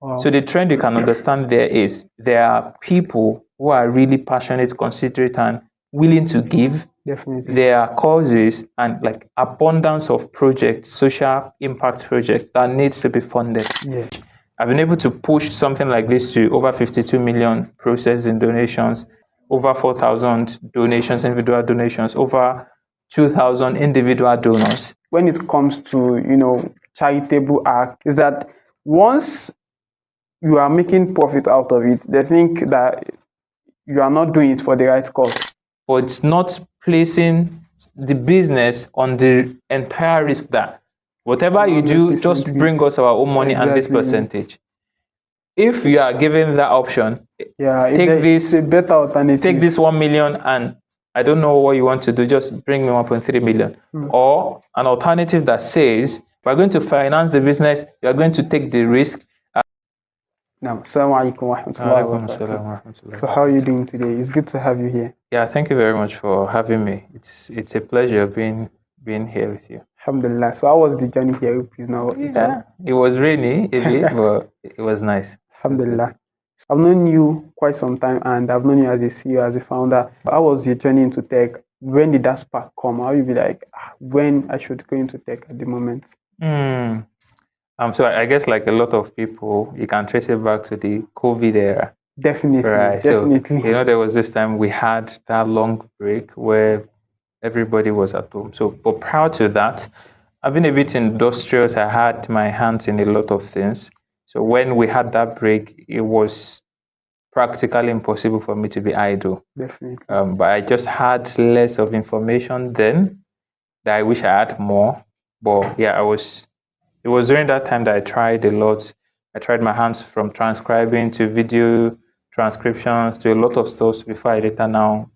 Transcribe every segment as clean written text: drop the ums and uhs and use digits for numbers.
Wow. So the trend you can understand there is there are people who are really passionate, considerate, and willing to give. Definitely. There are causes and like abundance of projects, social impact projects that needs to be funded. Yeah. I've been able to push something like this to over 52 million processed in donations, over 4,000 donations, individual donations, over 2,000 individual donors. When it comes to, charitable act, is that once you are making profit out of it, they think that you are not doing it for the right cause. But it's not placing the business on the entire risk that whatever you do, just bring us our own money and this percentage. If you are given that option, take this better alternative. Take this 1 million and I don't know what you want to do, just bring me 1.3 million. Or an alternative that says, we're going to finance the business, you're going to take the risk. Now, assalamu alaikum wa rahmatullahi wa barakatuh. So how are you doing today? It's good to have you here. Yeah, thank you very much for having me. It's a pleasure being here with you. Alhamdulillah. So how was the journey here? Please now. Yeah, it was rainy a bit, but it was nice. Alhamdulillah. I've known you quite some time, and I've known you as a CEO, as a founder. How was your journey into tech? When did that spark come? How you be like, when I should go into tech at the moment? So I guess like a lot of people, you can trace it back to the COVID era. Definitely, right? Definitely. So, there was this time we had that long break where everybody was at home. So, but prior to that, I've been a bit industrious. I had my hands in a lot of things. So when we had that break, it was practically impossible for me to be idle. Definitely. But I just had less of information then that I wish I had more. But yeah, it was during that time that I tried a lot. I tried my hands from transcribing to video transcriptions to a lot of stuff before I later now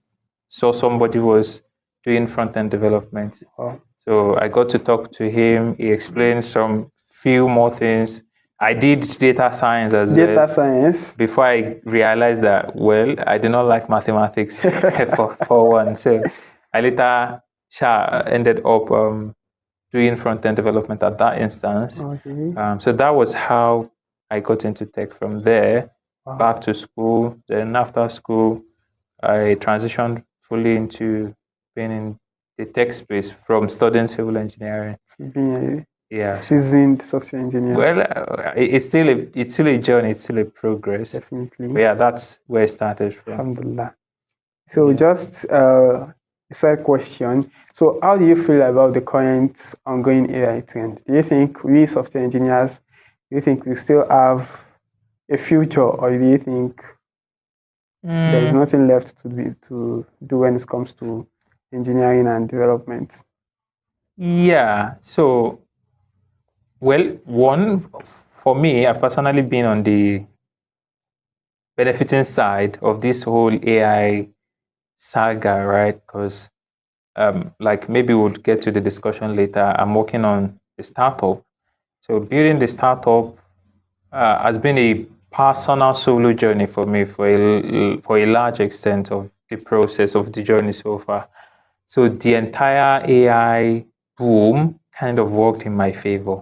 saw somebody was doing front-end development. Wow. So I got to talk to him. He explained some few more things. I did data science as well. Data science? Before I realized that, well, I did not like mathematics for one. So I later ended up doing front-end development at that instance. Okay. So that was how I got into tech from there. Wow. Back to school. Then after school, I transitioned fully into being in the tech space from studying civil engineering. Being a seasoned software engineer. Well, it's still a journey. It's still a progress. Definitely. But yeah, that's where it started from. Alhamdulillah. So just a side question. So how do you feel about the current ongoing AI trend? Do you think we software engineers, do you think we still have a future, or do you think there is nothing left to do when it comes to engineering and development? Yeah. So, well, one, for me, I've personally been on the benefiting side of this whole AI saga, right? Because like maybe we'll get to the discussion later. I'm working on a startup. So building the startup has been a personal solo journey for me for a large extent of the process of the journey so far. So the entire AI boom kind of worked in my favor.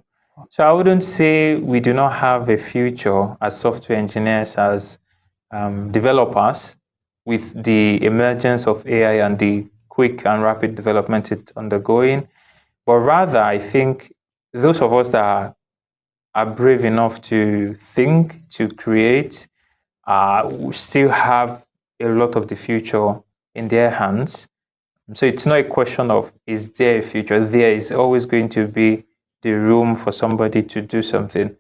So I wouldn't say we do not have a future as software engineers, as developers, with the emergence of AI and the quick and rapid development it's undergoing. But rather, I think those of us that are brave enough to think, to create, still have a lot of the future in their hands. So it's not a question of, is there a future? There is always going to be the room for somebody to do something.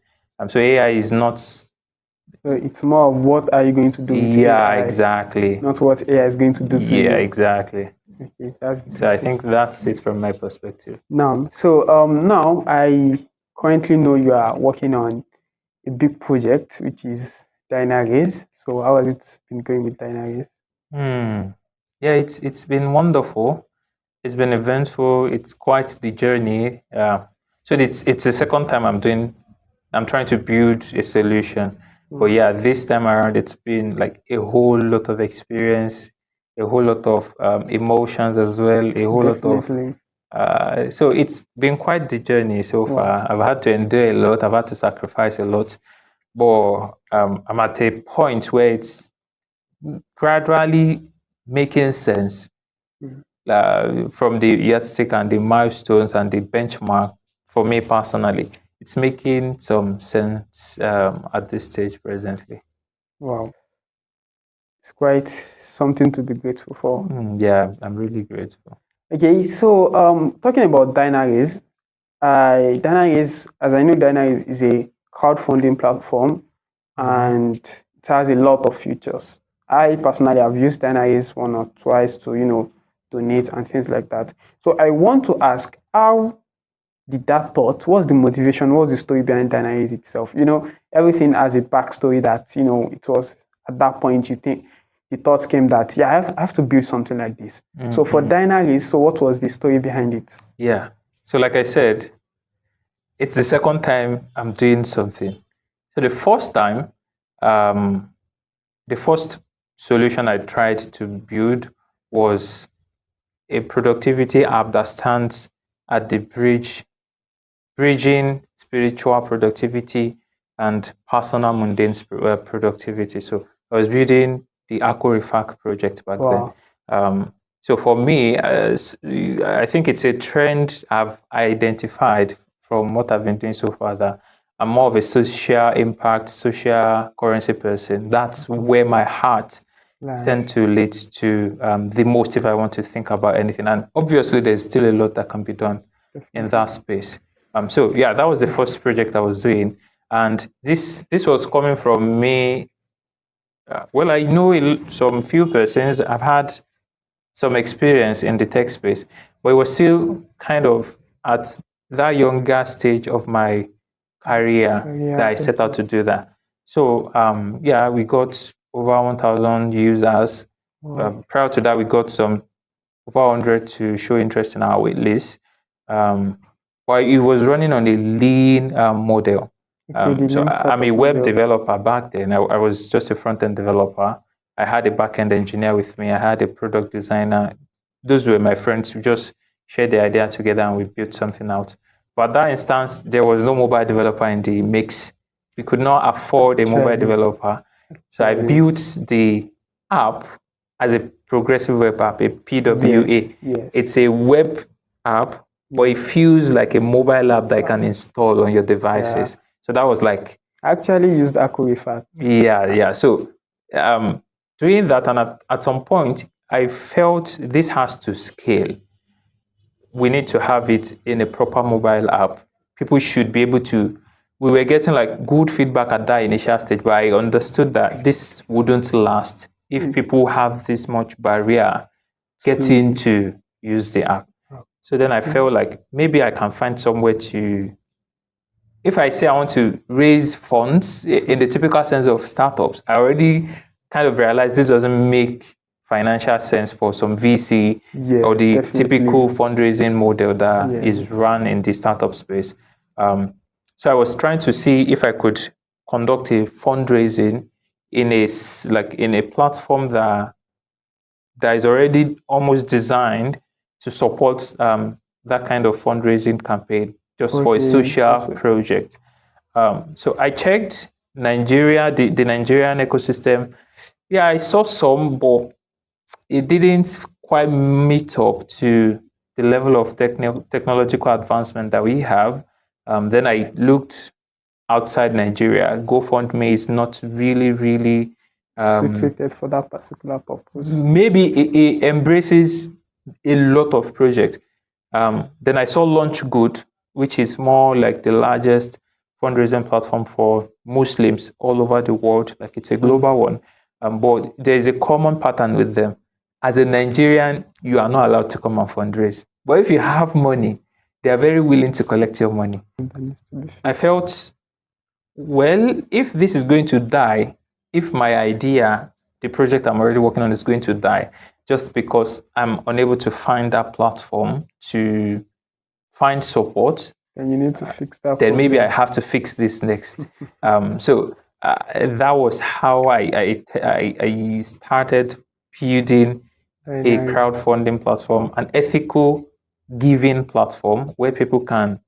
So AI is not... So it's more of what are you going to do with AI? AI, exactly. Not what AI is going to do to you. Yeah, exactly. Okay, so I think that's it from my perspective. Now, now I currently know you are working on a big project, which is Dynaraise. So how has it been going with Dynaraise? Yeah, it's been wonderful. It's been eventful. It's quite the journey. So it's the second time I'm trying to build a solution. But yeah, this time around, it's been like a whole lot of experience, a whole lot of emotions as well, a whole lot of... so it's been quite the journey so far. I've had to endure a lot. I've had to sacrifice a lot. but I'm at a point where it's gradually making sense from the yardstick and the milestones and the benchmark. For me personally, it's making some sense at this stage presently. Wow. It's quite something to be grateful for. Yeah, I'm really grateful. Okay, so talking about Dynaraise, Dynaraise, as I know, Dynaraise is a crowdfunding platform and it has a lot of features. I personally have used Dynaraise one or twice to, donate and things like that. So I want to ask, how did that thought, what's the motivation, what's the story behind Dynaraise itself? Everything has a backstory that, it was at that point you think the thoughts came that, yeah, I have to build something like this. So for Dynaraise, so what was the story behind it? Yeah. So like I said, it's the second time I'm doing something. So the first time, the first solution I tried to build was a productivity app that stands at the bridging spiritual productivity and personal mundane productivity. So I was building the Aquarifac project back then. So for me, I think it's a trend I've identified from what I've been doing so far that I'm more of a social impact, social currency person. That's where my heart tend to lead to the most if I want to think about anything. And obviously, there's still a lot that can be done in that space. So yeah, that was the first project I was doing, and this was coming from me. Well, I know some few persons. I've had some experience in the tech space, but it was still kind of at that younger stage of my career that I set out to do that. So yeah, we got over 1,000 users. Prior to that, we got some over 100 to show interest in our wait list. But it was running on a lean model. So I'm a web developer back then. I was just a front-end developer. I had a back-end engineer with me. I had a product designer. Those were my friends. We just shared the idea together and we built something out. But at that instance, there was no mobile developer in the mix. We could not afford a mobile developer. So I built the app as a progressive web app, a PWA. Yes. It's a web app, but it feels like a mobile app that you can install on your devices. So that was like... I actually used Aquarifac. Yeah. So doing that, and at some point, I felt this has to scale. We need to have it in a proper mobile app. People should be able to... We were getting like good feedback at that initial stage, but I understood that this wouldn't last if people have this much barrier getting to use the app. So then I felt like maybe I can find somewhere to... If I say I want to raise funds in the typical sense of startups, I already kind of realized this doesn't make financial sense for some VC or the typical fundraising model that is run in the startup space. So I was trying to see if I could conduct a fundraising in a platform that is already almost designed to support that kind of fundraising campaign just for a social project. So I checked Nigeria, the Nigerian ecosystem. Yeah, I saw some, but it didn't quite meet up to the level of technological advancement that we have. Then I looked outside Nigeria. GoFundMe is not really situated for that particular purpose. Maybe it embraces a lot of projects. Then I saw Launch Good, which is more like the largest fundraising platform for Muslims all over the world. Like it's a global one. But there is a common pattern with them. As a Nigerian, you are not allowed to come and fundraise. But if you have money, they are very willing to collect your money. I felt, well, if this is going to die, if my idea, the project I'm already working on is going to die, just because I'm unable to find that platform to find support, then you need to fix that. Then maybe I have to fix this next. So that was how I started building a crowdfunding platform, an ethical giving platform where people can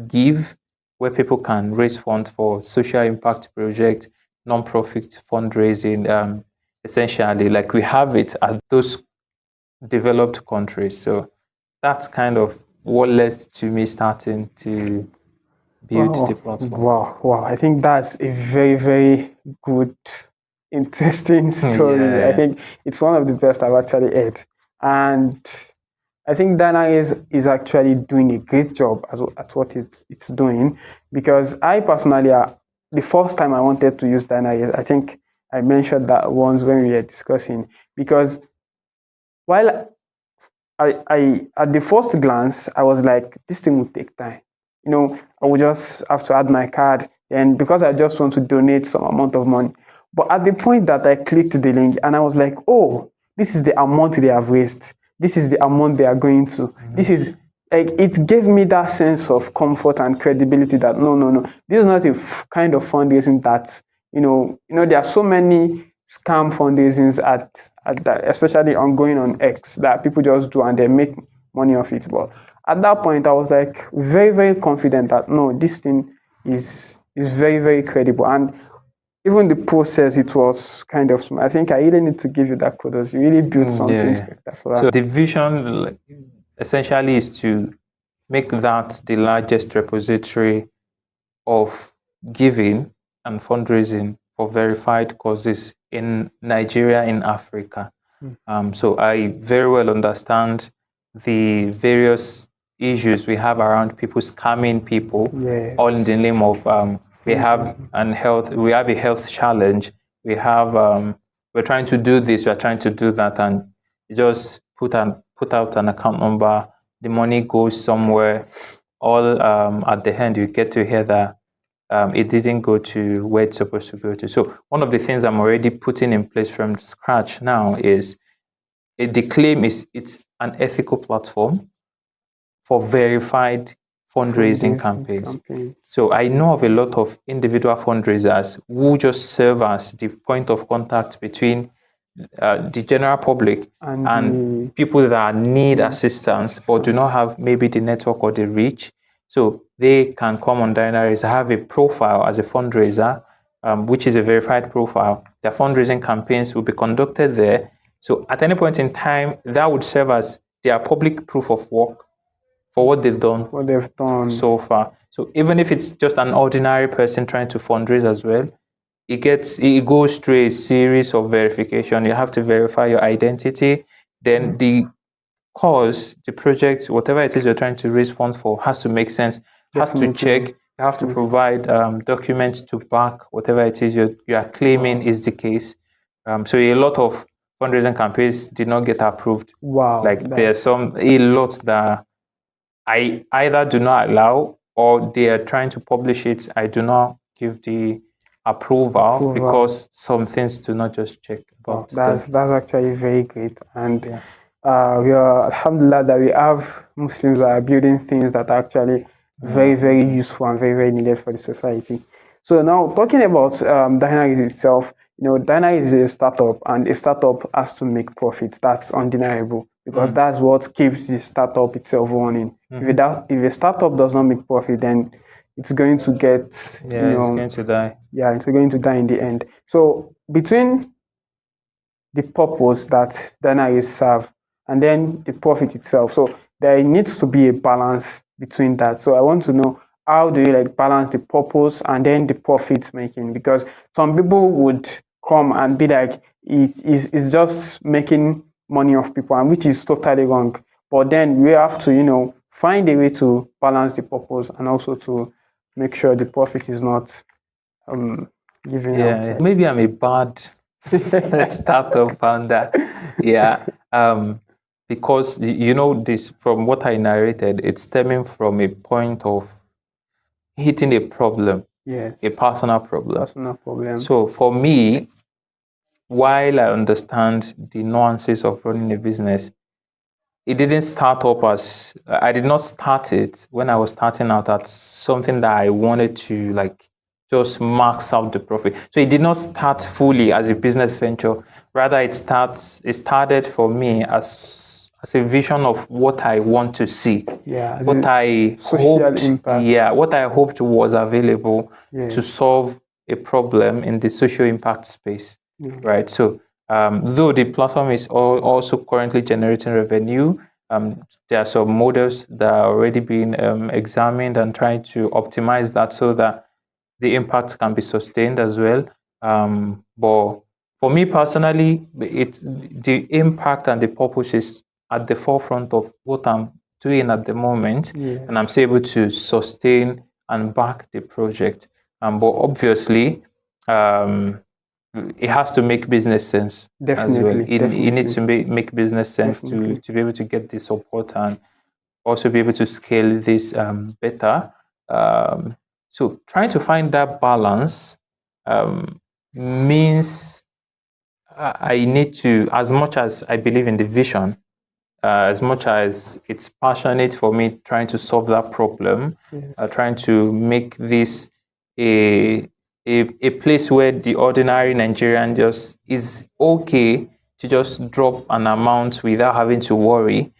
give where people can raise funds for social impact projects, non-profit fundraising, essentially, like we have it at those developed countries. So that's kind of what led to me starting to build the platform. Wow. I think that's a very, very good, interesting story. I think it's one of the best I've actually heard. And I think Dynaraise is actually doing a great job at what it's doing, because I personally, the first time I wanted to use Dynaraise, I think I mentioned that once when we were discussing, because while I at the first glance, I was like, this thing will take time. I would just have to add my card, and because I just want to donate some amount of money. But at the point that I clicked the link and I was like, oh, this is the amount they have raised. This is the amount they are going to. Mm-hmm. This is like, it gave me that sense of comfort and credibility that no, this is not a kind of fundraising that, there are so many scam fundraisings at that, especially ongoing on X, that people just do and they make money off it. But at that point, I was like very, very confident that no, this thing is very, very credible. And even the process, it was kind of smooth. I think I really need to give you that kudos. You really built something spectacular. So the vision essentially is to make that the largest repository of giving and fundraising for verified causes in Nigeria, in Africa. So I very well understand the various issues we have around people scamming people, all in the name of we have a health challenge. We have we're trying to do this, we're trying to do that, and you just put out an account number, the money goes somewhere. All at the end, you get to hear that it didn't go to where it's supposed to go to. So one of the things I'm already putting in place from scratch now is the claim is it's an ethical platform for verified fundraising campaigns. So I know of a lot of individual fundraisers who just serve as the point of contact between the general public and people that need assistance but do not have maybe the network or the reach. So they can come on Dynaraise, have a profile as a fundraiser, which is a verified profile. Their fundraising campaigns will be conducted there. So at any point in time, that would serve as their public proof of work for what they've done so far. So even if it's just an ordinary person trying to fundraise as well, it goes through a series of verification. You have to verify your identity. Then the cause, the project, whatever it is you're trying to raise funds for, has to make sense. Has to check. You have to provide documents to back whatever it is you are claiming is the case. So a lot of fundraising campaigns did not get approved. There's a lot that I either do not allow, or they are trying to publish it. I do not give the approval because some things do not just check. That's actually very great. And we are, alhamdulillah, that we have Muslims that are building things that are actually very, very useful and very, very needed for the society. So now, talking about Dynaraise itself, Dynaraise is a startup, and a startup has to make profit. That's undeniable, because that's what keeps the startup itself running. If a startup does not make profit, then it's going to get, it's going to die. Yeah, it's going to die in the end. So between the purpose that Dynaraise serves and then the profit itself, so there needs to be a balance between that. So I want to know, how do you balance the purpose and then the profit making? Because some people would come and be like, it's just making money off people, and which is totally wrong. But then we have to, find a way to balance the purpose and also to make sure the profit is not giving out. Maybe I'm a bad startup founder. Because this, from what I narrated, it's stemming from a point of hitting a problem, a personal problem. So for me, while I understand the nuances of running a business, it didn't start up as, I did not start it when I was starting out as something that I wanted to just max out the profit. So it did not start fully as a business venture. Rather, it started for me as as a vision of what I want to see, what I social impact. what I hoped was available to solve a problem in the social impact space, right? So though the platform is also currently generating revenue, there are some models that are already being examined and trying to optimize that so that the impact can be sustained as well. But for me personally, the impact and the purpose is at the forefront of what I'm doing at the moment, and I'm still able to sustain and back the project. But obviously, it has to make business sense as well. It needs to make business sense to be able to get the support and also be able to scale this better. So trying to find that balance means I need to, as much as I believe in the vision, as much as it's passionate for me trying to solve that problem, trying to make this a place where the ordinary Nigerian just is okay to just drop an amount without having to worry.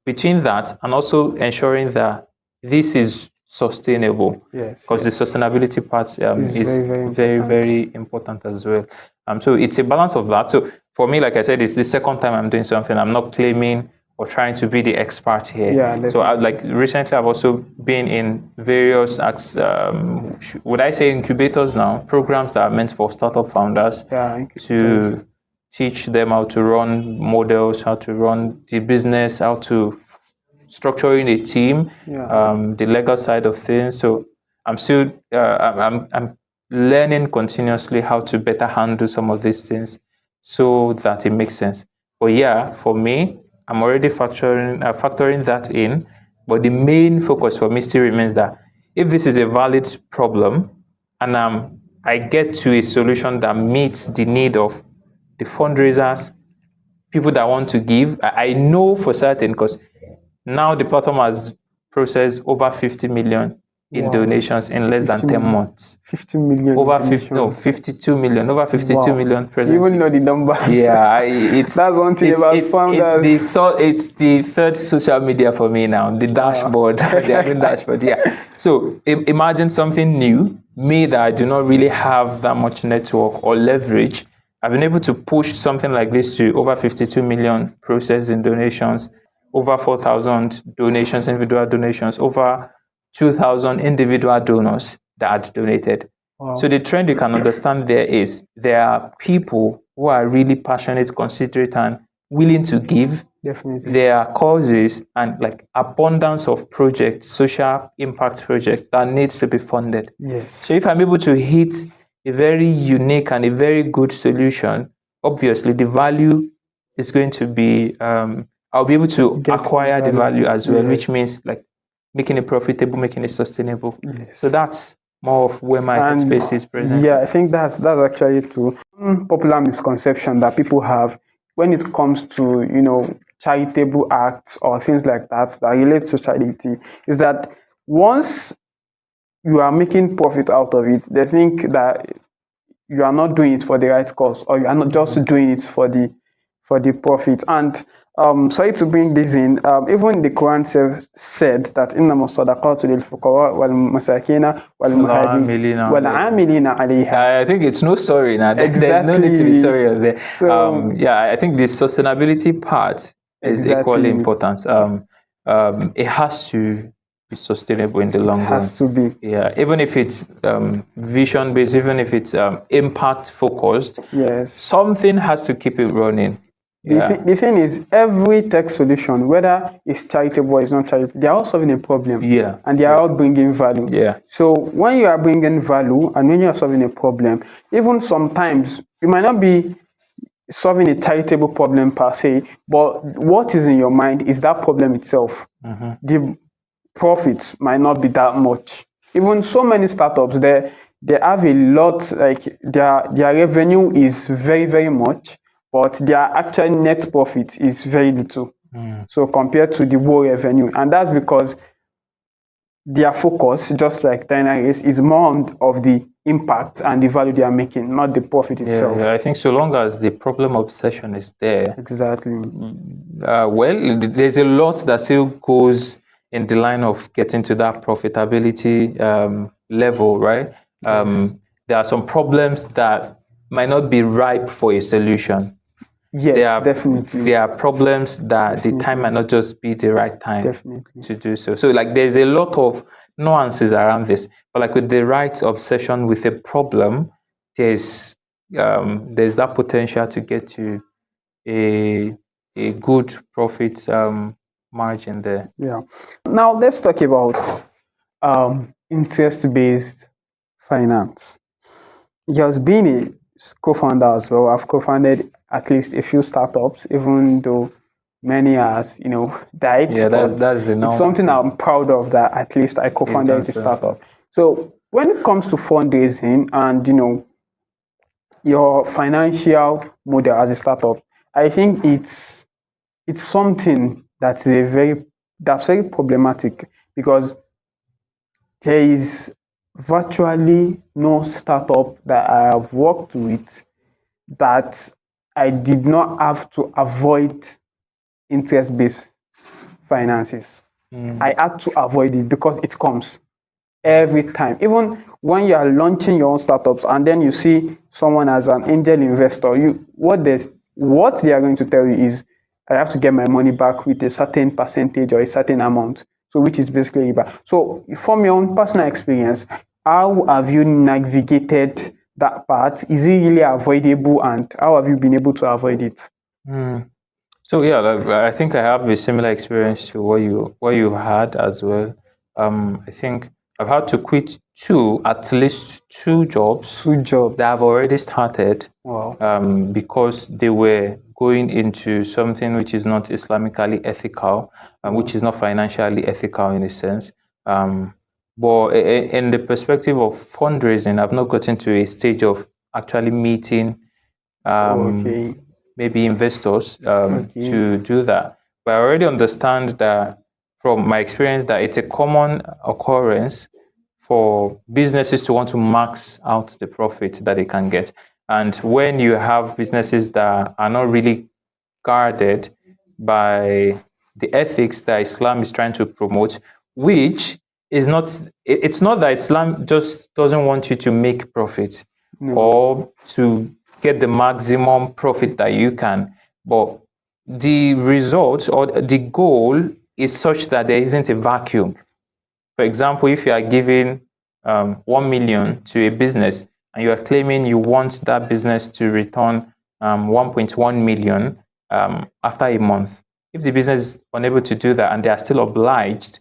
Between that and also ensuring that this is sustainable, because the sustainability part is very important as well. So it's a balance of that. So for me, like I said, it's the second time I'm doing something. I'm not claiming or trying to be the expert here. So recently I've also been in various would I say incubators now, programs that are meant for startup founders to teach them how to run models, how to run the business, how to structuring a team, the legal side of things. So I'm still I'm learning continuously how to better handle some of these things so that it makes sense. But for me, I'm already factoring that in. But the main focus for me still remains that if this is a valid problem and I get to a solution that meets the need of the fundraisers, people that want to give, I know for certain, because now the platform has processed over 50 million in donations in less than 10 months. 50 million? Over 52 million. Over 52 million presently. You even know the numbers. It's that's one thing about founders. It's the third social media for me now. The dashboard, the admin dashboard. So imagine something new. Me that I do not really have that much network or leverage. I've been able to push something like this to over 52 million processed in donations, over 4,000 donations, individual donations, over 2,000 individual donors that had donated. So the trend you can understand there are people who are really passionate, considerate, and willing to give. There are causes and like abundance of projects, social impact projects that needs to be funded. So if I'm able to hit a very unique and a very good solution, obviously the value is going to be I'll be able to acquire the value as well, which means like making it profitable, making it sustainable. So that's more of where my headspace is present. I think that's actually true. Popular misconception that people have when it comes to charitable acts or things like that relate to charity is that once you are making profit out of it, they think that you are not doing it for the right cause, or you are not just doing it for the profit. And sorry to bring this in, even the Quran said that إنما الصدقات للفقراء والمساكين والمهاجرين والعاملين عليها. I think it's no sorry now. There's no need to be sorry there. So, I think the sustainability part is equally important. It has to be sustainable in the long run. It has to be. Even if it's vision based, even if it's impact focused, something has to keep it running. The thing is, every tech solution, whether it's charitable or it's not charitable, they are all solving a problem. And they are all bringing value. So when you are bringing value and when you are solving a problem, even sometimes you might not be solving a charitable problem per se, but what is in your mind is that problem itself. The profits might not be that much. Even so many startups, they have a lot, like their revenue is very, very much, but their actual net profit is very little. So compared to the whole revenue. And that's because their focus, just like Dynaraise, is more of the impact and the value they are making, not the profit itself. Yeah, I think so long as the problem obsession is there. Exactly. Well, there's a lot that still goes in the line of getting to that profitability level, right? Yes. There are some problems that might not be ripe for a solution. Yes, definitely. There are problems that the time might not just be the right time to do so. So like there's a lot of nuances around this, but like with the right obsession with a problem, there's that potential to get to a good profit margin there. Yeah. Now let's talk about interest-based finance. Just being a co-founder as well, I've co-founded at least a few startups, even though many has, died. Yeah, that's it's something I'm proud of, that at least I co-founded the startup. So when it comes to fundraising and your financial model as a startup, I think it's something that's very problematic, because there is virtually no startup that I have worked with that I did not have to avoid interest-based finances. I had to avoid it because it comes every time. Even when you are launching your own startups and then you see someone as an angel investor, what they are going to tell you is, I have to get my money back with a certain percentage or a certain amount. So which is basically Riba. So from your own personal experience, how have you navigated that part? Is it really avoidable, and how have you been able to avoid it? So yeah, I think I have a similar experience to what you had as well. I think I've had to quit at least two jobs that I've already started. Wow. Because they were going into something which is not Islamically ethical, which is not financially ethical in a sense. But in the perspective of fundraising, I've not gotten to a stage of actually meeting maybe investors to do that. But I already understand that from my experience that it's a common occurrence for businesses to want to max out the profit that they can get. And when you have businesses that are not really guarded by the ethics that Islam is trying to promote, which is it's not that Islam just doesn't want you to make profit or to get the maximum profit that you can, but the result or the goal is such that there isn't a vacuum. For example, if you are giving 1 million to a business and you are claiming you want that business to return 1.1 million after a month, if the business is unable to do that and they are still obliged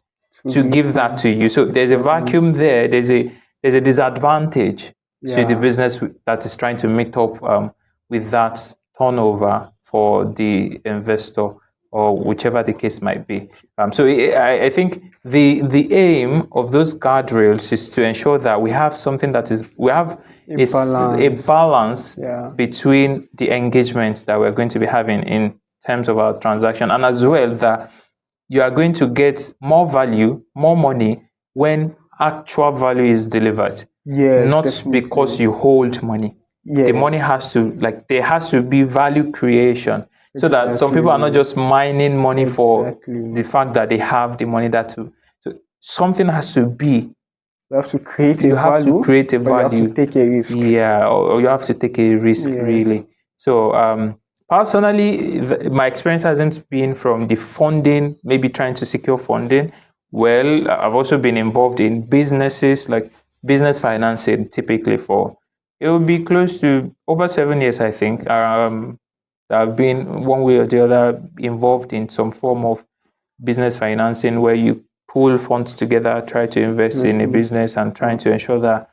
to give that to you, so there's a vacuum there. There's a disadvantage to the business that is trying to meet up with that turnover for the investor, or whichever the case might be. So I think the aim of those guardrails is to ensure that we have something that is, we have a balance between the engagements that we're going to be having in terms of our transaction, and as well that you are going to get more value, more money when actual value is delivered. Yes, not definitely. Because you hold money. Yes. The money has to, there has to be value creation. So that some people are not just mining money for the fact that they have the money so something has to be. You have to create a value. You have to take a risk. Yeah, or you have to take a risk, really. So personally, my experience hasn't been from the funding, maybe trying to secure funding. Well, I've also been involved in businesses, like business financing, typically it will be close to over 7 years, I think. I've been one way or the other involved in some form of business financing where you pool funds together, try to invest in a business and trying to ensure that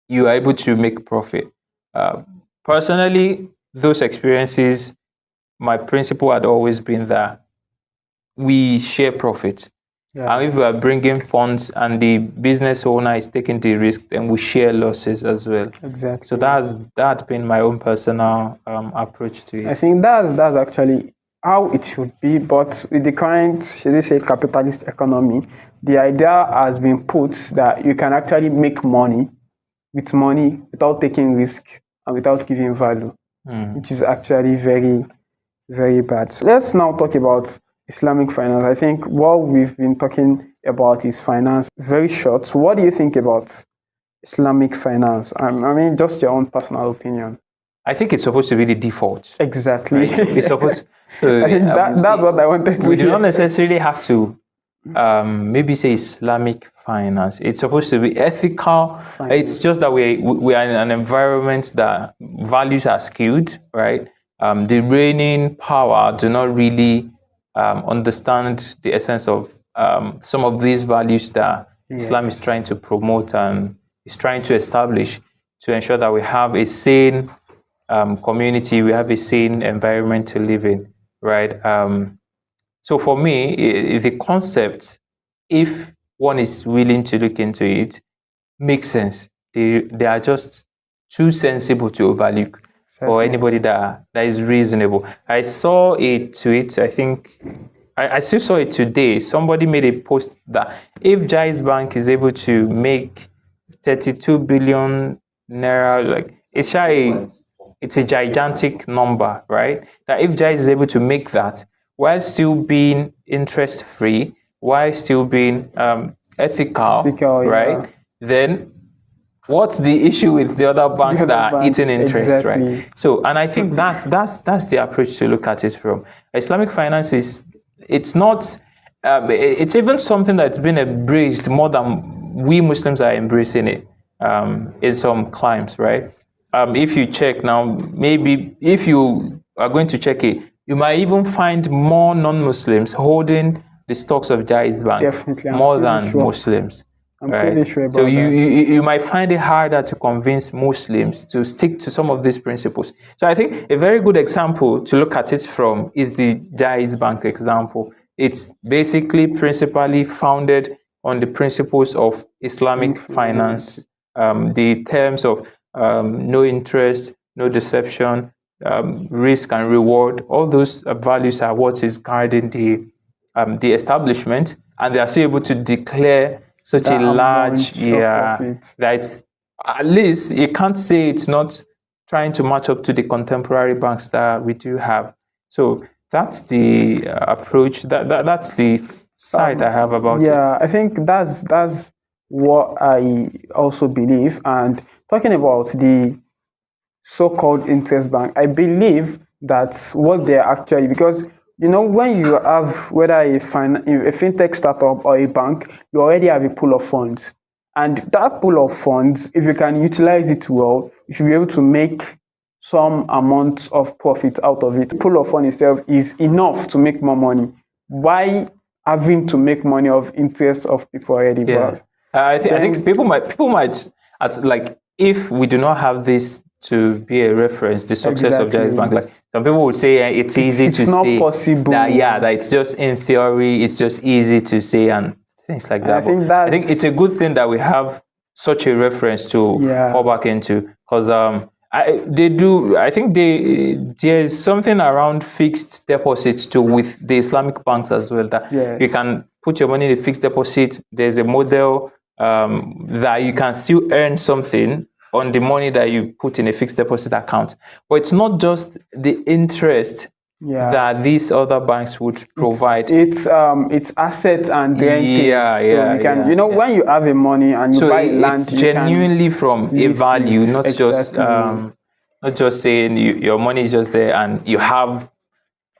you are able to make profit. Personally, those experiences, my principle had always been that we share profit. And if we are bringing funds and the business owner is taking the risk, then we share losses as well. Exactly. So that's been my own personal approach to it. I think that's actually how it should be, but with the current, should we say, capitalist economy, the idea has been put that you can actually make money with money without taking risk and without giving value, which is actually very, very bad. So let's now talk about Islamic finance. I think what we've been talking about is finance. Very short. So what do you think about Islamic finance? I mean, just your own personal opinion. I think it's supposed to be the default. Exactly. Right? It's supposed. So I think that's what I wanted to We do hear. not necessarily have to maybe say Islamic finance. It's supposed to be ethical. Finance. It's just that we are in an environment that values are skewed, right? The reigning power do not really understand the essence of some of these values that Islam is trying to promote and is trying to establish to ensure that we have a sane community, we have a sane environment to live in, right? So for me, the concept, if one is willing to look into it, makes sense. They are just too sensible to overlook for anybody that is reasonable. I saw a tweet, I think, I still saw it today. Somebody made a post that if Jai's Bank is able to make 32 billion naira, like it's a gigantic number, right? That if Jais is able to make that while still being interest free, while still being ethical, right? Then what's the issue with the other banks that are eating interest, right? So, and I think that's the approach to look at it from. Islamic finance it's not, it's even something that's been embraced more than we Muslims are embracing it in some climes, right? If you check now, maybe if you are going to check it, you might even find more non-Muslims holding the stocks of Jai's Bank more than Muslims. I'm pretty sure about so you might find it harder to convince Muslims to stick to some of these principles. So I think a very good example to look at it from is the Jai's Bank example. It's basically principally founded on the principles of Islamic finance, the terms of no interest, no deception, risk and reward. All those values are what is guiding the establishment, and they are still able to declare such a large, that's at least you can't say it's not trying to match up to the contemporary banks that we do have. So that's the approach. That's the side I have about it. Yeah, I think that's what I also believe. And talking about the so-called interest bank, I believe that's what they're actually, because when you have whether a fintech startup or a bank, you already have a pool of funds. And that pool of funds, if you can utilize it well, you should be able to make some amount of profit out of it. The pool of funds itself is enough to make more money. Why having to make money of interest of people already? Yeah. I think people might, like, if we do not have this to be a reference, the success of Jai's Bank, like some people would say it's easy to not say possible. that it's just in theory, it's just easy to say and things like that. I think it's a good thing that we have such a reference to fall back into, because I think there's something around fixed deposits too with the Islamic banks as well, that you can put your money in a fixed deposit. There's a model that you can still earn something on the money that you put in a fixed deposit account. But it's not just the interest that these other banks would provide. It's assets and renting. When you have a money and you buy land, it's genuinely from a value, not just saying your money is just there and you have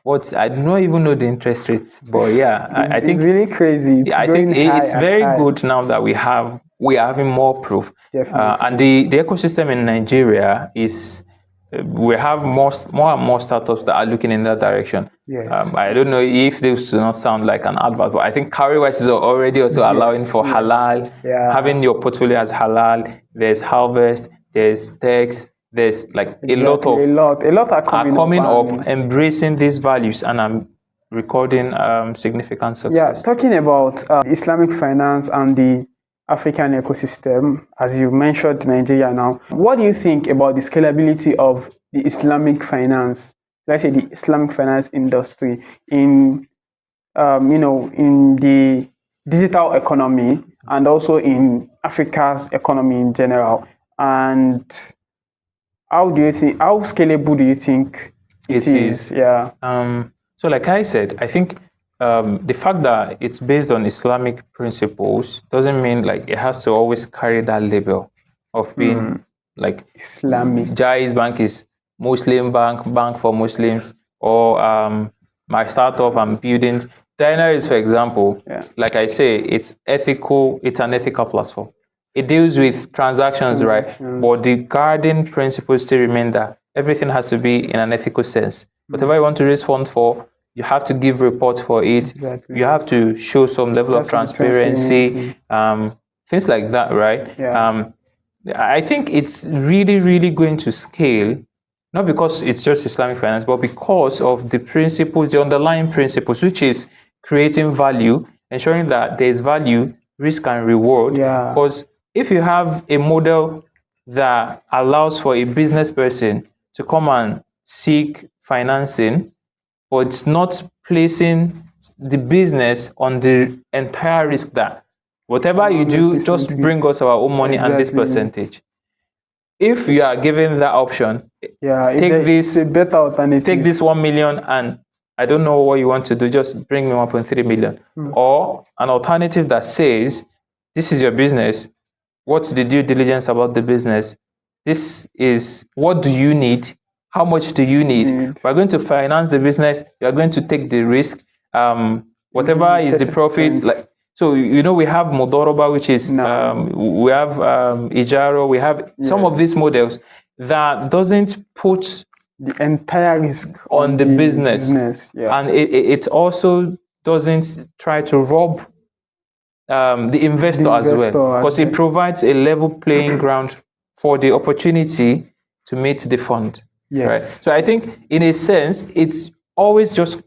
I don't even know the interest rate, but I think it's really crazy. I think it's very good now that we are having more proof. And the ecosystem in Nigeria is, we have more and more startups that are looking in that direction. I don't know if this do not sound like an advert, but I think CrowdFunding is already also allowing for halal, having your portfolio as halal. There's Harvest, there's Tex, there's like a lot are coming up, embracing these values, and I'm recording significant success. Talking about Islamic finance and the African ecosystem, as you mentioned Nigeria now, what do you think about the scalability of the Islamic finance let's say, the Islamic finance industry in, in the digital economy and also in Africa's economy in general? And how scalable do you think it is? Yeah. So like I said, I think the fact that it's based on Islamic principles doesn't mean like it has to always carry that label of being like Islamic. Jai's Bank is Muslim bank for Muslims, or my startup I'm building. Dynaraise, for example, like I say, it's ethical. It's an ethical platform. It deals with transactions, right? But the guiding principles still remain that everything has to be in an ethical sense. Whatever you want to raise funds for, you have to give reports for it. Exactly. You have to show some level of transparency, things like that, right? Yeah. I think it's really, really going to scale, not because it's just Islamic finance, but because of the principles, the underlying principles, which is creating value, ensuring that there's value, risk, and reward. Yeah. Because if you have a model that allows for a business person to come and seek financing, but it's not placing the business on the entire risk that whatever you do, just bring us our own money and this percentage. If you are given that option, take this, a better alternative. Take this 1 million and I don't know what you want to do, just bring me 1.3 million. Or an alternative that says, this is your business. What's the due diligence about the business? This is, what do you need? How much do you need? We're going to finance the business. You're going to take the risk. Whatever is the profit. So, we have Modoroba, which is, we have Ijaro, we have some of these models that doesn't put the entire risk on the business. And it also doesn't try to rob the investor as well, because it provides a level playing ground for the opportunity to meet the fund. Yes. Right? So I think in a sense, it's always just,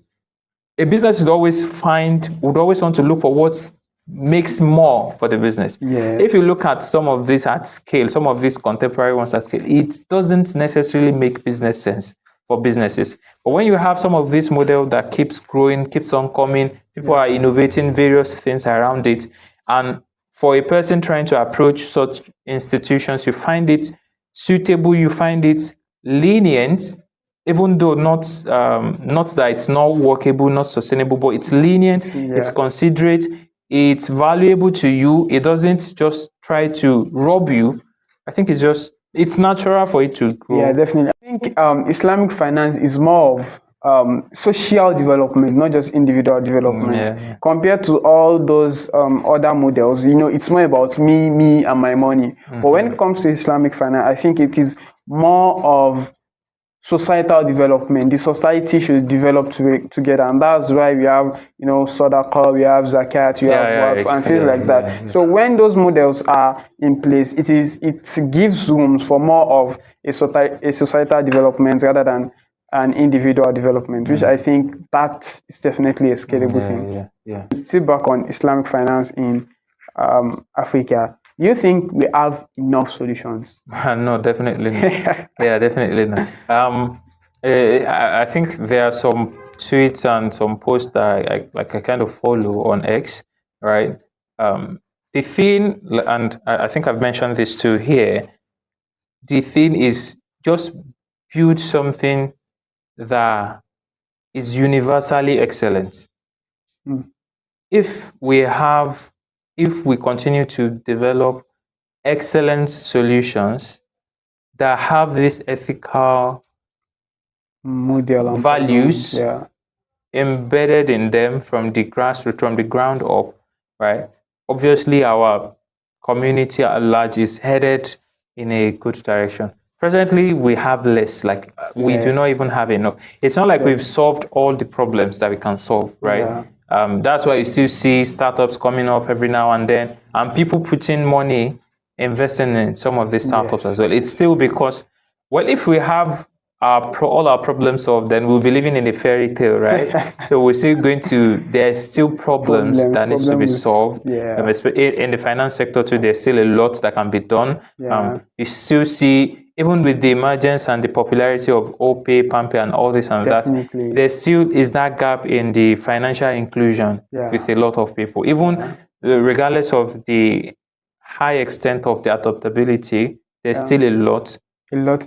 a business would always want to look for what makes more for the business. Yes. If you look at some of these at scale, some of these contemporary ones at scale, it doesn't necessarily make business sense for businesses. But when you have some of this model that keeps growing, keeps on coming, people are innovating various things around it. And for a person trying to approach such institutions, you find it suitable, you find it lenient, even though not that it's not workable, not sustainable, but it's lenient, it's considerate, it's valuable to you. It doesn't just try to rob you. I think it's natural for it to grow. Yeah, definitely. I think Islamic finance is more of social development, not just individual development. Compared to all those other models, it's more about me, and my money. But when it comes to Islamic finance, I think it is more of societal development. The society should develop together, and that's why we have, Sadaqah, we have Zakat, we have Waqf, and things like that. So when those models are in place, it gives room for more of a societal development rather than an individual development, which I think that is definitely a scalable thing. Sit back on Islamic finance in Africa. Do you think we have enough solutions? No, definitely not. Definitely not. I think there are some tweets and some posts that I kind of follow on X, right? The thing, and I think I've mentioned this too here, the thing is just build something that is universally excellent. If we continue to develop excellent solutions that have this ethical values embedded in them from the grassroots, from the ground up, right? Obviously, our community at large is headed in a good direction. Presently, we have less, we do not even have enough. It's not like we've solved all the problems that we can solve, right? That's why you still see startups coming up every now and then, and people putting money, investing in some of these startups as well. It's still because, if we have all our problems solved, then we'll be living in a fairy tale, right? So we're still there's still problems that needs to be solved. In the finance sector too, there's still a lot that can be done. You still see even with the emergence and the popularity of OPay, PamPay, and all this and Definitely. that, there still is that gap in the financial inclusion with a lot of people. Even regardless of the high extent of the adaptability, there's still a lot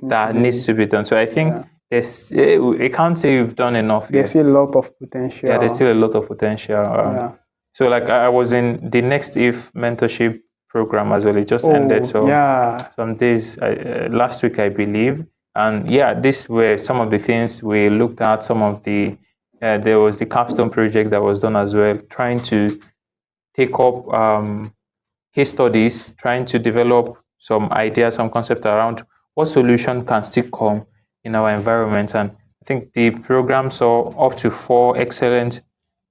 that needs to be done. So I think there's, I can't say you've done enough. There's still a lot of potential. Yeah, there's still a lot of potential. So like I was in the Next If mentorship program as well. It just ended some days last week, I believe. And yeah, these were some of the things we looked at. Some of the there was the capstone project that was done as well, trying to take up case studies, trying to develop some ideas, some concept around what solution can still come in our environment. And I think the program saw up to 4 excellent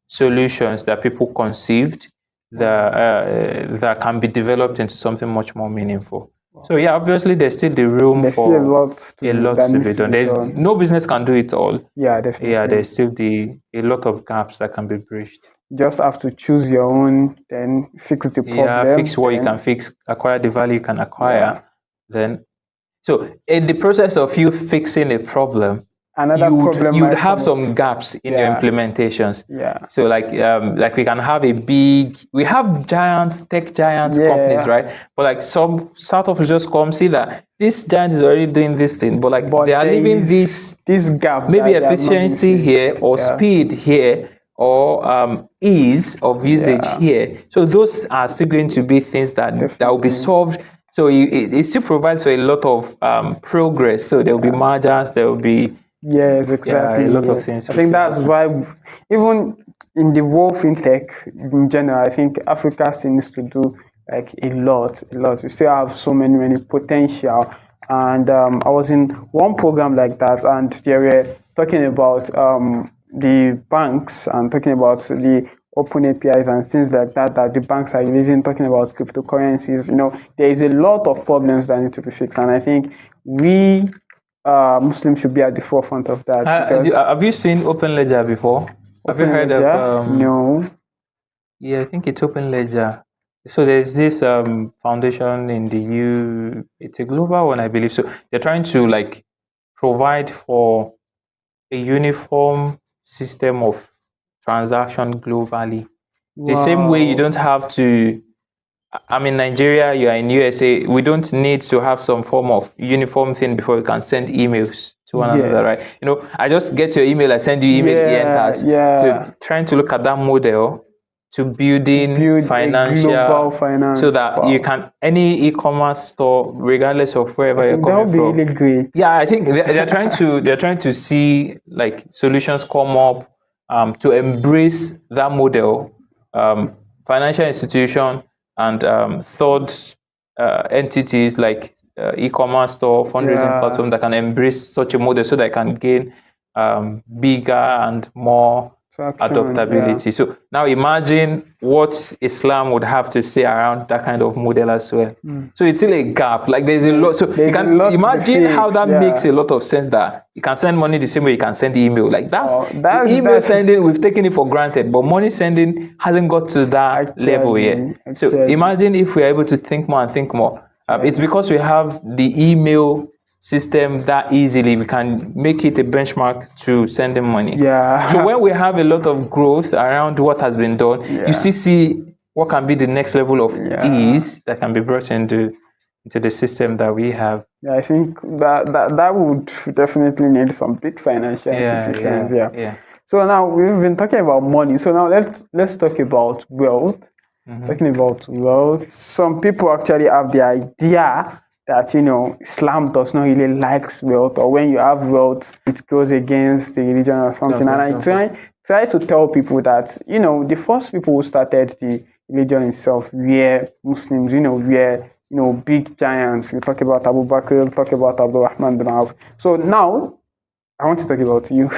solutions that people conceived that can be developed into something much more meaningful. So yeah, obviously there's still the room for a lot to be done. There's no business can do it all. Yeah, definitely. Yeah, there's still a lot of gaps that can be bridged. You just have to choose your own, then fix the problem. Yeah, fix what you can fix, acquire the value you can acquire. Then, so in the process of you fixing a problem, you'd have some gaps in your implementations. Yeah. So like we can have we have tech giants companies, right? But like some startups just come see that this giant is already doing this thing, but they are leaving this gap, maybe efficiency here or speed here or ease of usage here. So those are still going to be things that will be solved. So it still provides for a lot of progress. So there will be margins, there will be yes, exactly. A lot of things. I think that's why even in the world fintech in general, I think Africa still needs to do like a lot. We still have so many potential. And I was in one program like that, and they were talking about the banks and talking about the open APIs and things like that the banks are using, talking about cryptocurrencies. There is a lot of problems that need to be fixed, and I think we Muslims should be at the forefront of that. Have you seen Open Ledger before? Have you heard of? No. Yeah, I think it's Open Ledger. So there's this foundation in the it's a global one, I believe. So they're trying to like provide for a uniform system of transaction globally. Wow. The same way you don't have to. I'm in Nigeria, you are in USA. We don't need to have some form of uniform thing before we can send emails to one another, right? I just get your email, I send you email, it enters. So trying to look at that model to build financial global finance, so that you can any e-commerce store, regardless of wherever you're coming from. That would be really great. Yeah, I think they're trying to see like solutions come up to embrace that model, financial institution. And third entities like e-commerce store, fundraising platform that can embrace such a model so that they can gain bigger and more adaptability. So now imagine what Islam would have to say around that kind of model as well. So it's still a gap. Like there's a lot. So you can imagine how that makes a lot of sense that you can send money the same way you can send email. Like that's email sending, we've taken it for granted, but money sending hasn't got to that level yet. So imagine if we're able to think more and think more. It's because we have the email system that easily we can make it a benchmark to sending money. So when we have a lot of growth around what has been done, you still see what can be the next level of ease that can be brought into the system that we have. I think that would definitely need some big financial institutions. So now we've been talking about money. So now let's talk about wealth. Talking about wealth, some people actually have the idea that Islam does not really like wealth, or when you have wealth, it goes against the religion or something. And I try to tell people that the first people who started the religion itself were Muslims. Were big giants. We talk about Abu Bakr, we talk about Abdul Rahman bin Auf. So now I want to talk about you.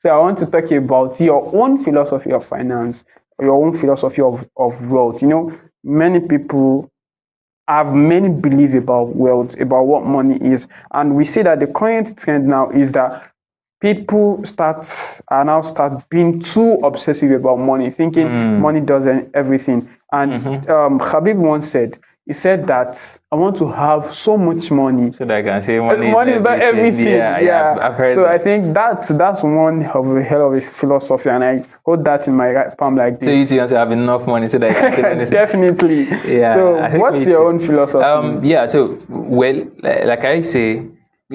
So I want to talk about your own philosophy of finance, your own philosophy of wealth. Many people have many beliefs about wealth, about what money is. And we see that the current trend now is that people start being too obsessive about money, thinking money does everything. And Habib once said, he said that I want to have so much money. So that I can say money, Money is not everything. Yeah. I've heard so that. I think that's one of a hell of a philosophy, and I hold that in my right palm like this. So you want to have enough money so that I can say money. Definitely. Yeah. So what's your own philosophy? Yeah. So well, like I say,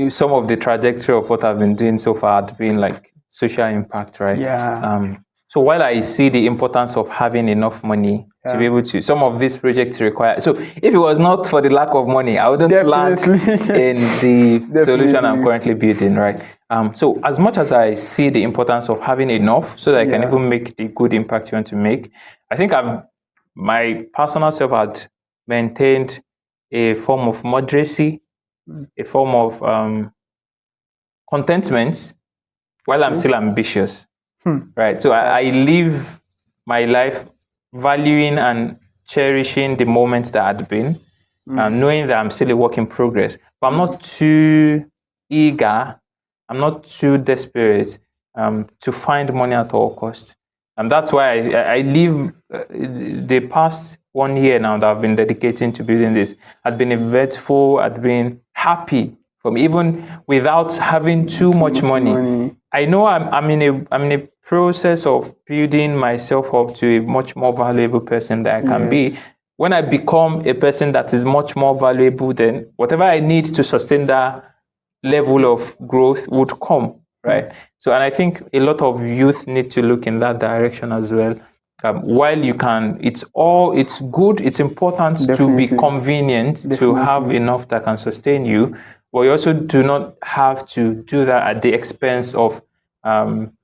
some of the trajectory of what I've been doing so far had been like social impact, right? Yeah. So while I see the importance of having enough money to be able to, some of these projects require. So if it was not for the lack of money, I wouldn't land in the solution I'm currently building, right? So as much as I see the importance of having enough so that I can even make the good impact you want to make, I think my personal self had maintained a form of moderacy, a form of contentment while I'm still ambitious. Right. So I live my life valuing and cherishing the moments that had been, knowing that I'm still a work in progress. But I'm not too eager, I'm not too desperate to find money at all costs. And that's why I live the past 1 year now that I've been dedicating to building this. I've been eventful, I've been happy from even without having too much money. I know I'm in a process of building myself up to a much more valuable person that I can be. When I become a person that is much more valuable, then whatever I need to sustain that level of growth would come, right? So, and I think a lot of youth need to look in that direction as well. While you can, it's good, it's important to be convenient, to have enough that can sustain you, but you also do not have to do that at the expense of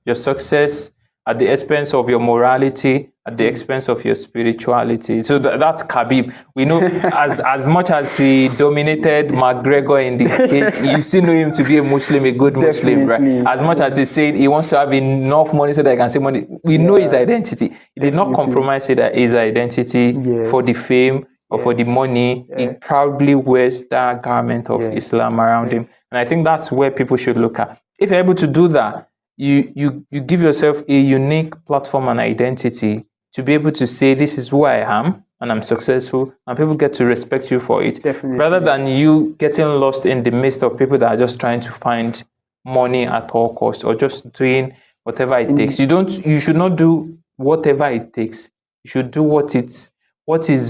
your success, at the expense of your morality, at the expense of your spirituality. So that's Khabib. We know as much as he dominated McGregor in the cage, you still know him to be a Muslim, a good Muslim, right? As much as he said he wants to have enough money so that he can say money, we know his identity. He did not compromise his identity for the fame or for the money. He proudly wears that garment of Islam around him. And I think that's where people should look at. If you're able to do that, you give yourself a unique platform and identity to be able to say, this is who I am and I'm successful, and people get to respect you for it. Rather than you getting lost in the midst of people that are just trying to find money at all costs or just doing whatever it takes. You should not do whatever it takes. You should do what is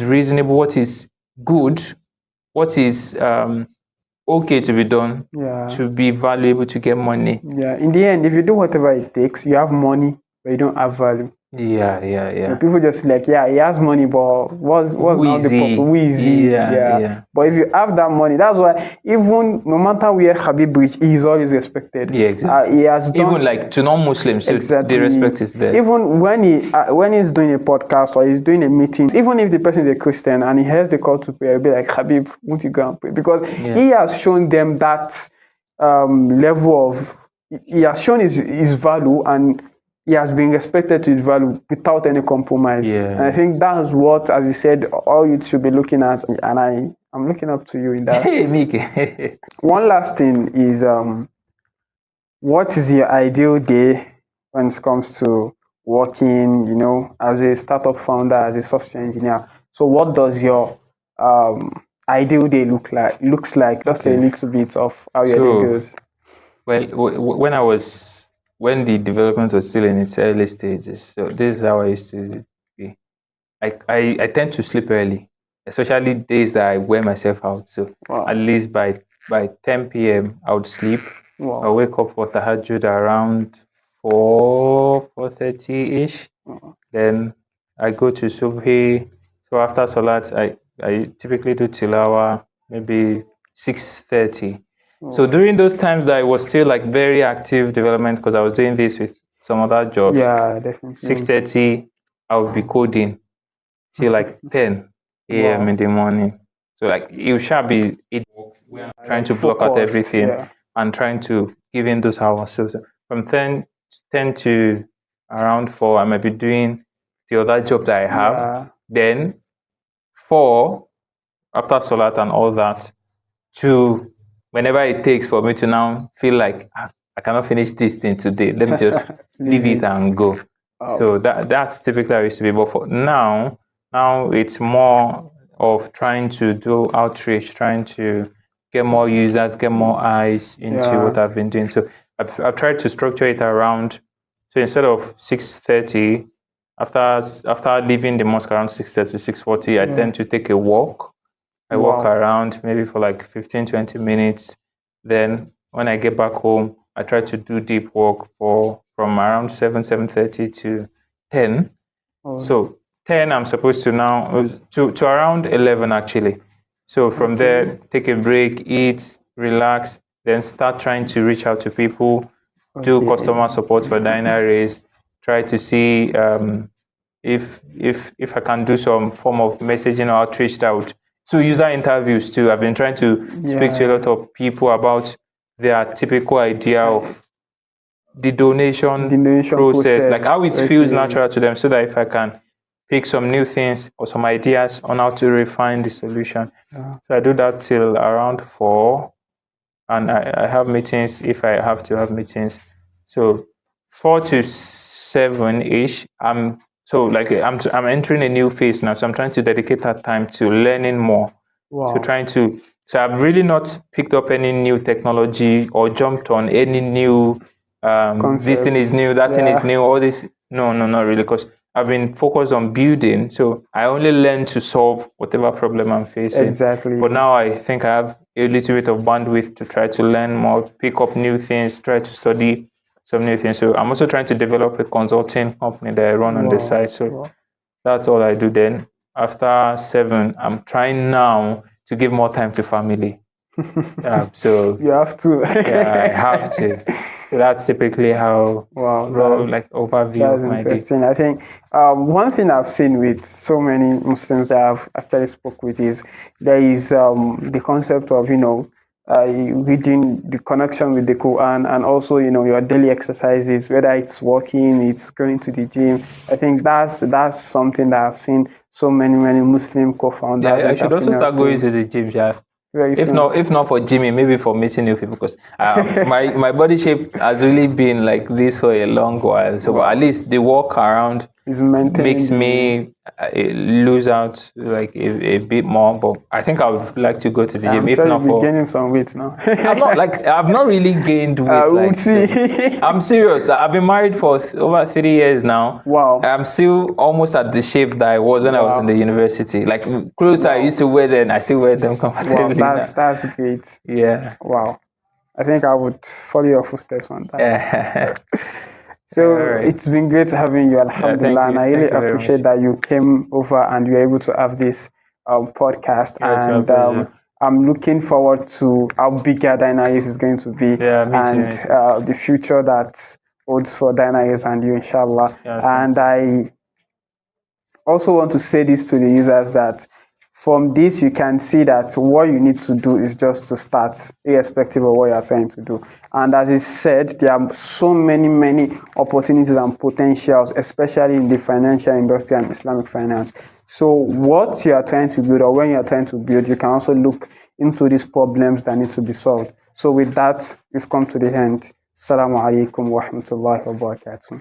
reasonable, what is good, what is okay to be done, to be valuable, to get money. In the end, if you do whatever it takes, you have money, but you don't have value. Yeah. People just like, he has money, but what's not the purpose? Wheezy. But if you have that money, that's why even no matter where Khabib reach, he is always respected. Yeah, exactly. He has done, even like to non-Muslims, the respect is there. Even when he's doing a podcast or he's doing a meeting, even if the person is a Christian and he hears the call to pray, he'll be like, Khabib, won't you go and pray? Because he has shown them that level of, he has shown his value, and he has been respected to his value without any compromise. And I think that's what, as you said, all you should be looking at, and I'm looking up to you in that. Hey, Miki. One last thing is, what is your ideal day when it comes to working, as a startup founder, as a software engineer? So what does your ideal day looks like? Just a little bit of how your day goes. Well, when the development was still in its early stages, so this is how I used to be. I tend to sleep early, especially days that I wear myself out. So at least by 10 p.m. I would sleep. I wake up for tahajjud around 4:30ish. Then I go to subhi. So after salat, I typically do tilawa maybe 6:30. So during those times that I was still like very active development, because I was doing this with some other jobs. Definitely. 6:30, I would be coding till like 10 a.m. in the morning. So like it shall be trying to block out everything and trying to give in those hours. So from 10 to around 4, I might be doing the other job that I have. Then 4, after Salat and all that, to whenever it takes for me to now feel like I cannot finish this thing today, let me just leave it and go. So that's typically how it used to be. But for now it's more of trying to do outreach, trying to get more users, get more eyes into what I've been doing. So I've tried to structure it around. So instead of 6:30, after leaving the mosque around 6:30, 6:40, I tend to take a walk. I walk around maybe for like 15, 20 minutes. Then when I get back home, I try to do deep work from around 7:30 to 10. So 10, I'm supposed to now, to around 11 actually. So from there, take a break, eat, relax, then start trying to reach out to people, do customer support for Dynaraise, try to see if I can do some form of messaging or outreach that would. So user interviews too. I've been trying to speak to a lot of people about their typical idea of the donation process, like how it feels natural to them, so that if I can pick some new things or some ideas on how to refine the solution. So I do that till around 4, and I have meetings if I have to have meetings. So 4 to 7-ish, I'm entering a new phase now. So I'm trying to dedicate that time to learning more. So I've really not picked up any new technology or jumped on any new this thing is new, that thing is new, all this. No, not really, because I've been focused on building. So I only learn to solve whatever problem I'm facing. Exactly. But now I think I have a little bit of bandwidth to try to learn more, pick up new things, try to study some new things. So I'm also trying to develop a consulting company that I run on the side. So that's all I do then. After 7, I'm trying now to give more time to family. So you have to. I have to. So that's typically how overview of my day. That's interesting. I think one thing I've seen with so many Muslims that I've actually spoke with is there is the concept of reading, the connection with the Quran, and also your daily exercises, whether it's walking, it's going to the gym. I think that's something that I've seen so many Muslim co-founders. Yeah, I should also start going to the gym, Jeff. If not for gymming, maybe for meeting new people, because my body shape has really been like this for a long while. So at least the walk around makes me lose out like a bit more. But I think I would like to go to the gym. If not for gaining some weight now. I've not really gained weight. I'm serious. I've been married for over 3 years now. Wow. I'm still almost at the shape that I was when I was in the university. Like clothes I used to wear then, I still wear them comfortably. That's great. Yeah. Wow. I think I would follow your footsteps on that. So it's been great having you, alhamdulillah, and I really appreciate that you came over and you were able to have this podcast. And I'm looking forward to how big Dynaraise is going to be, and the future that holds for Dynaraise and you, inshallah. And I also want to say this to the users, that from this, you can see that what you need to do is just to start, irrespective of what you are trying to do. And as is said, there are so many opportunities and potentials, especially in the financial industry and Islamic finance. So what you are trying to build, or when you are trying to build, you can also look into these problems that need to be solved. So with that, we've come to the end. Assalamu alaikum wa rahmatullahi wa barakatuh.